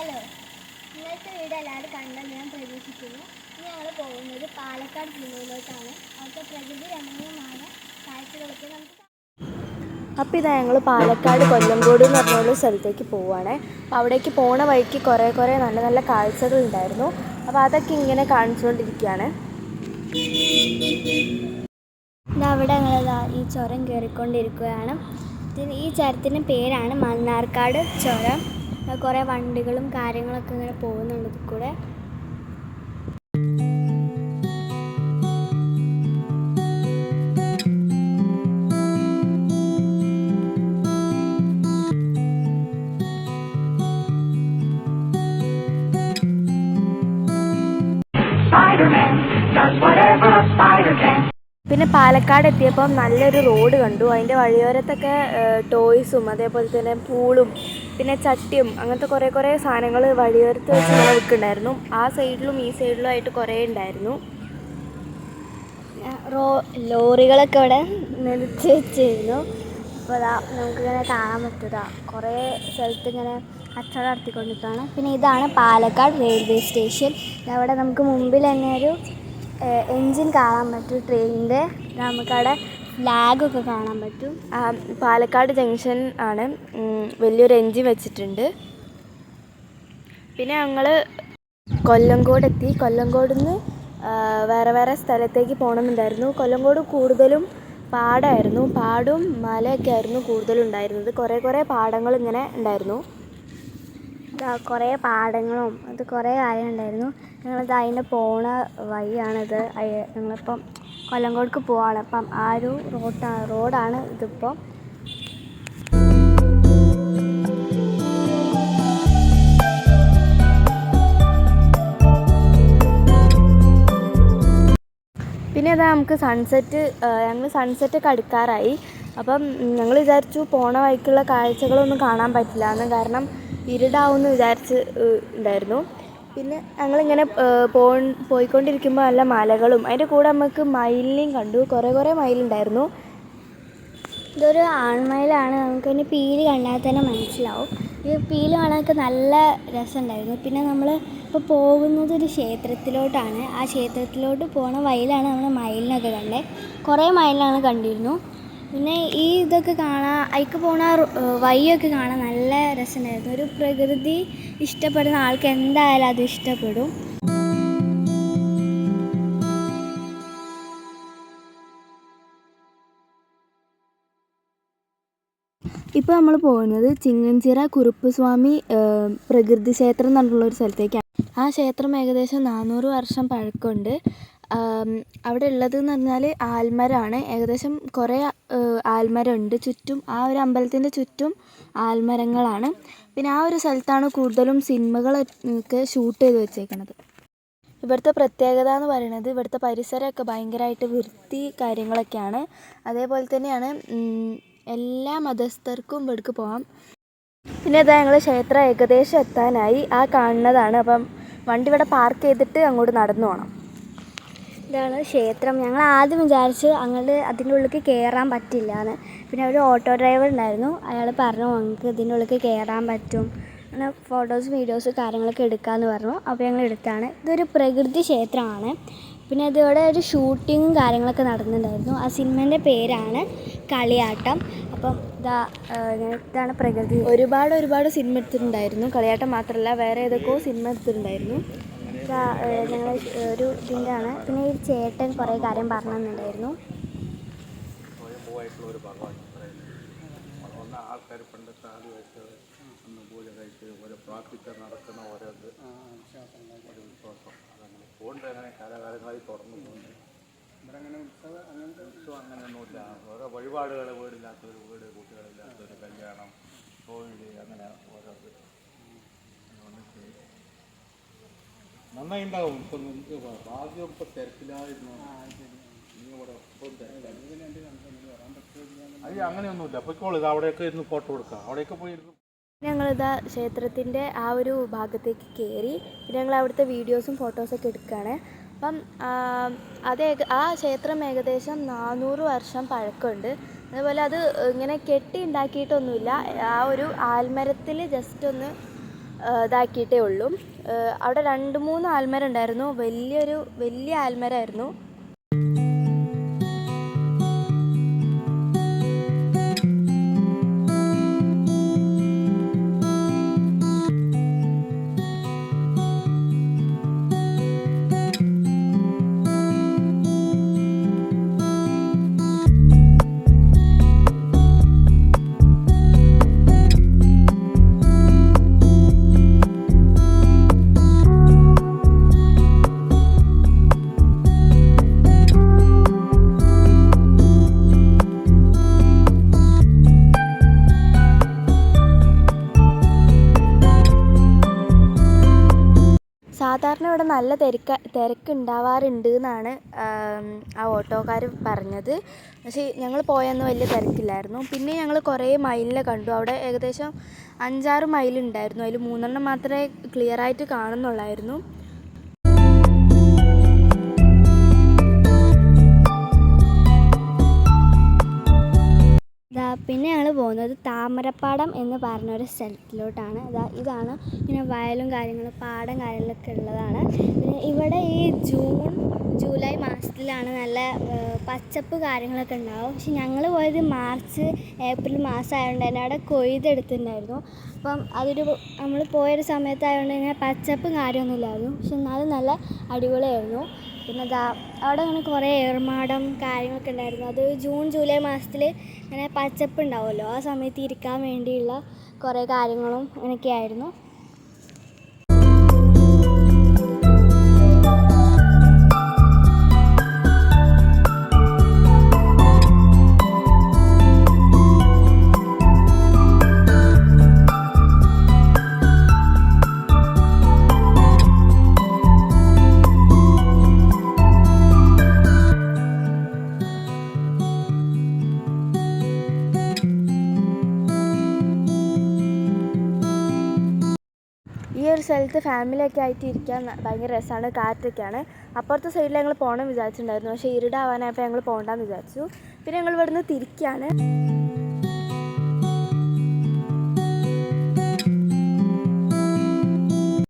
Hello, ഇന്നത്തെ video എല്ലാവരും കണ്ടെന്ന് ഞാൻ പ്രതീക്ഷിക്കുന്നു. ഇനി ഞങ്ങൾ പോകുന്നത് പാലക്കാട് ജില്ലയിലോട്ടാണ്. അവിടുത്തെ പ്രകൃതി രമണീയമായ കാഴ്ചകളൊക്കെ നമുക്ക്. അപ്പോൾ ഇതാ ഞങ്ങൾ പാലക്കാട് കൊല്ലംകോട് എന്ന് പറഞ്ഞൊരു സ്ഥലത്തേക്ക് പോവുകയാണ്. അപ്പോൾ അവിടേക്ക് പോണ വഴിക്ക് കുറേ നല്ല നല്ല കാഴ്ചകളുണ്ടായിരുന്നു. അപ്പോൾ അതൊക്കെ ഇങ്ങനെ കാണിച്ചുകൊണ്ടിരിക്കുകയാണ്. അവിടെ ഞങ്ങളിതാ ഈ ചുരം കയറിക്കൊണ്ടിരിക്കുകയാണ്. ഈ ചുരത്തിൻ്റെ പേരാണ് മണ്ണാർക്കാട് ചുരം. കുറേ വണ്ടികളും കാര്യങ്ങളൊക്കെ ഇങ്ങനെ പോകുന്നുണ്ട് ഇതിൽ കൂടെ. പിന്നെ പാലക്കാട് എത്തിയപ്പം നല്ലൊരു റോഡ് കണ്ടു. അതിൻ്റെ വഴിയോരത്തൊക്കെ ടോയ്സും അതേപോലെ തന്നെ പൂളും പിന്നെ ചട്ടിയും അങ്ങനത്തെ കുറേ സാധനങ്ങൾ വഴിയോരത്ത് വെച്ച് വിൽക്കുന്നുണ്ടായിരുന്നു. ആ സൈഡിലും ഈ സൈഡിലും ആയിട്ട് കുറേ ഉണ്ടായിരുന്നു. ലോറികളൊക്കെ ഇവിടെ നിലച്ച് വെച്ചിരുന്നു. അപ്പോൾ അതാ നമുക്കിങ്ങനെ കാണാൻ പറ്റുക കുറേ സ്ഥലത്ത് ഇങ്ങനെ കച്ചവടം നടത്തിക്കൊണ്ടിരിക്കുകയാണ്. പിന്നെ ഇതാണ് പാലക്കാട് റെയിൽവേ സ്റ്റേഷൻ. അവിടെ നമുക്ക് മുമ്പിൽ തന്നെ ഒരു എൻജിൻ കാണാൻ പറ്റും ട്രെയിനിൻ്റെ. നമുക്കവിടെ ഫ്ലാഗൊക്കെ കാണാൻ പറ്റും. പാലക്കാട് ജംഗ്ഷൻ ആണ്. വലിയൊരു എൻജിൻ വെച്ചിട്ടുണ്ട്. പിന്നെ ഞങ്ങൾ കൊല്ലംകോട് എത്തി. കൊല്ലംകോട് നിന്ന് വേറെ സ്ഥലത്തേക്ക് പോകണമെന്നുണ്ടായിരുന്നു. കൊല്ലംകോട് കൂടുതലും പാടമായിരുന്നു. പാടും മലയൊക്കെ ആയിരുന്നു കൂടുതലും ഉണ്ടായിരുന്നത്. കുറേ പാടങ്ങൾ ഇങ്ങനെ ഉണ്ടായിരുന്നു. കുറേ പാടങ്ങളും അത് കുറേ കാര്യങ്ങളുണ്ടായിരുന്നു. ഞങ്ങളിത് അതിൻ്റെ പോണ വഴിയാണിത്. ഞങ്ങളിപ്പം കൊല്ലംകോടിക്ക് പോവാണ്. അപ്പം ആ ഒരു റോഡാണ് ഇതിപ്പോൾ. പിന്നെ അതാ നമുക്ക് ഞങ്ങൾ സൺസെറ്റൊക്കെ അടുക്കാറായി. അപ്പം ഞങ്ങൾ വിചാരിച്ചു പോണ വഴിക്കുള്ള കാഴ്ചകളൊന്നും കാണാൻ പറ്റില്ല എന്ന്, കാരണം ഇരുടാവുമെന്ന് ഉണ്ടായിരുന്നു. പിന്നെ ഞങ്ങളിങ്ങനെ പോയിക്കൊണ്ടിരിക്കുമ്പോൾ നല്ല മലകളും അതിൻ്റെ കൂടെ നമുക്ക് മയിലിനെയും കണ്ടു. കുറേ മയിലുണ്ടായിരുന്നു. ഇതൊരു ആൺമയിലാണ്. നമുക്കതിന് പീലി കണ്ടാൽ തന്നെ മനസ്സിലാവും. ഈ പീലി കാണാനൊക്കെ നല്ല രസമുണ്ടായിരുന്നു. പിന്നെ നമ്മൾ ഇപ്പോൾ പോകുന്നത് ഒരു ക്ഷേത്രത്തിലോട്ടാണ്. ആ ക്ഷേത്രത്തിലോട്ട് പോണ വഴിയിലാണ് നമ്മൾ മയിലിനൊക്കെ കണ്ടത്. കുറേ മയിലാണ് കണ്ടിരുന്നു. പിന്നെ ഈ ഇതൊക്കെ കാണാൻ അതിലേക്ക് പോണ വഴിയൊക്കെ കാണാൻ നല്ല രസമുണ്ടായിരുന്നു. ഒരു പ്രകൃതി ഇഷ്ടപ്പെടുന്ന ആൾക്ക് എന്തായാലും അത് ഇഷ്ടപ്പെടും. ഇപ്പോൾ നമ്മൾ പോകുന്നത് ചിങ്ങഞ്ചിറ കുറുപ്പുസ്വാമി പ്രകൃതി ക്ഷേത്രം എന്ന് പറഞ്ഞിട്ടുള്ളൊരു സ്ഥലത്തേക്കാണ്. ആ ക്ഷേത്രം ഏകദേശം 400 വർഷം പഴക്കമുണ്ട്. അവിടെ ഉള്ളതെന്ന് പറഞ്ഞാൽ ആൽമരമാണ്. ഏകദേശം കുറേ ആൽമരമുണ്ട് ചുറ്റും. ആ ഒരു അമ്പലത്തിൻ്റെ ചുറ്റും ആൽമരങ്ങളാണ്. പിന്നെ ആ ഒരു സ്ഥലത്താണ് കൂടുതലും സിനിമകളൊക്കെ ഷൂട്ട് ചെയ്ത് വെച്ചേക്കുന്നത്. ഇവിടുത്തെ പ്രത്യേകത എന്ന് പറയുന്നത് ഇവിടുത്തെ പരിസരമൊക്കെ ഭയങ്കരമായിട്ട് വൃത്തി കാര്യങ്ങളൊക്കെയാണ്. അതേപോലെ തന്നെയാണ് എല്ലാ മതസ്ഥർക്കും ഇവിടേക്ക് പോകാം. പിന്നെ അതാ ഞങ്ങൾ ക്ഷേത്രം ഏകദേശം എത്താനായി. ആ കാണുന്നതാണ്. അപ്പം വണ്ടി ഇവിടെ പാർക്ക് ചെയ്തിട്ട് അങ്ങോട്ട് നടന്നു പോകണം. ഇതാണ് ക്ഷേത്രം. ഞങ്ങൾ ആദ്യം വിചാരിച്ച് അങ്ങോട്ട് അതിൻ്റെ ഉള്ളിലേക്ക് കയറാൻ പറ്റില്ല എന്ന്. പിന്നെ ഒരു ഓട്ടോ ഡ്രൈവർ ഉണ്ടായിരുന്നു. അയാൾ പറഞ്ഞു നമുക്ക് ഇതിൻ്റെ ഉള്ളിലേക്ക് കയറാൻ പറ്റും, അങ്ങനെ ഫോട്ടോസ് വീഡിയോസ് കാര്യങ്ങളൊക്കെ എടുക്കാമെന്ന് പറഞ്ഞു. അപ്പോൾ ഞങ്ങൾ എടുത്താണ്. ഇതൊരു പ്രകൃതി ക്ഷേത്രമാണ്. പിന്നെ ഇതിവിടെ ഒരു ഷൂട്ടിങ്ങും കാര്യങ്ങളൊക്കെ നടന്നിട്ടുണ്ടായിരുന്നു. ആ സിനിമേൻ്റെ പേരാണ് കളിയാട്ടം. അപ്പം ഇതാണ് പ്രകൃതി. ഒരുപാട് സിനിമ എടുത്തിട്ടുണ്ടായിരുന്നു. കളിയാട്ടം മാത്രമല്ല വേറെ ഏതൊക്കെയോ സിനിമ എടുത്തിട്ടുണ്ടായിരുന്നു. ഞങ്ങൾ ഒരു ഇതിൻ്റെ ആണ്. പിന്നെ ഈ ചേട്ടൻ കുറേ കാര്യം പറഞ്ഞു തന്നിട്ടുണ്ടായിരുന്നു. ആൾക്കാർ പണ്ടത്തെ ആദ്യമായിട്ട് അന്ന് പൂജ കഴിച്ച് ഓരോ പ്രാർത്ഥിച്ച് നടക്കുന്ന ഓരോ വിശ്വാസം അതങ്ങനെ പോകുന്നുണ്ട്. അങ്ങനെ കാലകാലങ്ങളായി തുറന്നു പോകുന്നുണ്ട്. ഇവിടെ അങ്ങനെ അങ്ങനത്തെ ഉത്സവം അങ്ങനെയൊന്നുമില്ല. ഓരോ വഴിപാടുകൾ, വീടില്ലാത്തൊരു വീട്, കുട്ടികളില്ലാത്തൊരു കല്യാണം, തൊഴിൽ, അങ്ങനെ ഓരോ നന്നായി ഉണ്ടാവും. ഇപ്പം നിങ്ങൾക്ക് ആദ്യം ഇപ്പം തിരക്കിലായിരുന്നു. അത് അങ്ങനെയൊന്നുമില്ല. പൊയ്ക്കോളൂ. ഇത് അവിടെയൊക്കെ ഇരുന്ന് ഫോട്ടോ എടുക്കാം. അവിടെയൊക്കെ പോയിരുന്നു. ഞങ്ങളിതാ ക്ഷേത്രത്തിൻ്റെ ആ ഒരു ഭാഗത്തേക്ക് കയറി. പിന്നെ ഞങ്ങൾ അവിടുത്തെ വീഡിയോസും ഫോട്ടോസൊക്കെ എടുക്കുകയാണ്. അപ്പം ആ ക്ഷേത്രം ഏകദേശം 400 വർഷം പഴക്കമുണ്ട്. അതേപോലെ അത് ഇങ്ങനെ കെട്ടി ഉണ്ടാക്കിയിട്ടൊന്നുമില്ല. ആ ഒരു ആൽമരത്തിൽ ജസ്റ്റ് ഒന്ന് ഇതാക്കിയിട്ടേ ഉള്ളൂ. അവിടെ 2-3 ആൽമര ഉണ്ടായിരുന്നു. വലിയ ആൽമരമായിരുന്നു. സാധാരണ ഇവിടെ നല്ല തിരക്കുണ്ടാവാറുണ്ട് എന്നാണ് ആ ഓട്ടോക്കാർ പറഞ്ഞത്. പക്ഷേ ഞങ്ങൾ പോയന്ന് വലിയ തിരക്കില്ലായിരുന്നു. പിന്നെ ഞങ്ങൾ കുറേ മയിലിനെ കണ്ടു. അവിടെ ഏകദേശം 5-6 മയിലുണ്ടായിരുന്നു. അതിൽ 3 മാത്രമേ ക്ലിയറായിട്ട് കാണുന്നുള്ളായിരുന്നു. പിന്നെ ഞങ്ങൾ പോകുന്നത് താമരപ്പാടം എന്ന് പറഞ്ഞൊരു സ്ഥലത്തിലോട്ടാണ്. ഇതാണ് ഇങ്ങനെ വയലും കാര്യങ്ങളും പാടം കാര്യങ്ങളൊക്കെ ഉള്ളതാണ്. പിന്നെ ഇവിടെ ഈ ജൂലൈ മാസത്തിലാണ് നല്ല പച്ചപ്പ് കാര്യങ്ങളൊക്കെ ഉണ്ടാവും. പക്ഷെ ഞങ്ങൾ പോയത് മാർച്ച് ഏപ്രിൽ മാസമായതുകൊണ്ട് തന്നെ അവിടെ കൊയ്തെടുത്തിട്ടുണ്ടായിരുന്നു. അപ്പം നമ്മൾ പോയൊരു സമയത്തായതുകൊണ്ട് തന്നെ പച്ചപ്പും കാര്യമൊന്നുമില്ലായിരുന്നു. പക്ഷെ എന്നാലും നല്ല അടിപൊളിയായിരുന്നു. പിന്നെ അവിടെ അങ്ങനെ കുറേ ഏർമാടം കാര്യങ്ങളൊക്കെ ഉണ്ടായിരുന്നു. അത് ജൂലൈ മാസത്തിൽ അങ്ങനെ പച്ചപ്പ് ഉണ്ടാവുമല്ലോ, ആ സമയത്ത് ഇരിക്കാൻ വേണ്ടിയുള്ള കുറേ കാര്യങ്ങളും അങ്ങനെയൊക്കെയായിരുന്നു. ഈ ഒരു സ്ഥലത്ത് ഫാമിലിയൊക്കെ ആയിട്ട് ഇരിക്കാൻ ഭയങ്കര രസമാണ്. കാറ്റൊക്കെയാണ്. അപ്പുറത്തെ സൈഡിൽ ഞങ്ങൾ പോകണം വിചാരിച്ചിട്ടുണ്ടായിരുന്നു. പക്ഷേ ഇരുടാവാനായപ്പോൾ ഞങ്ങൾ പോകണ്ടെന്ന് വിചാരിച്ചു. പിന്നെ ഞങ്ങൾ ഇവിടുന്ന് തിരിക്കുകയാണ്.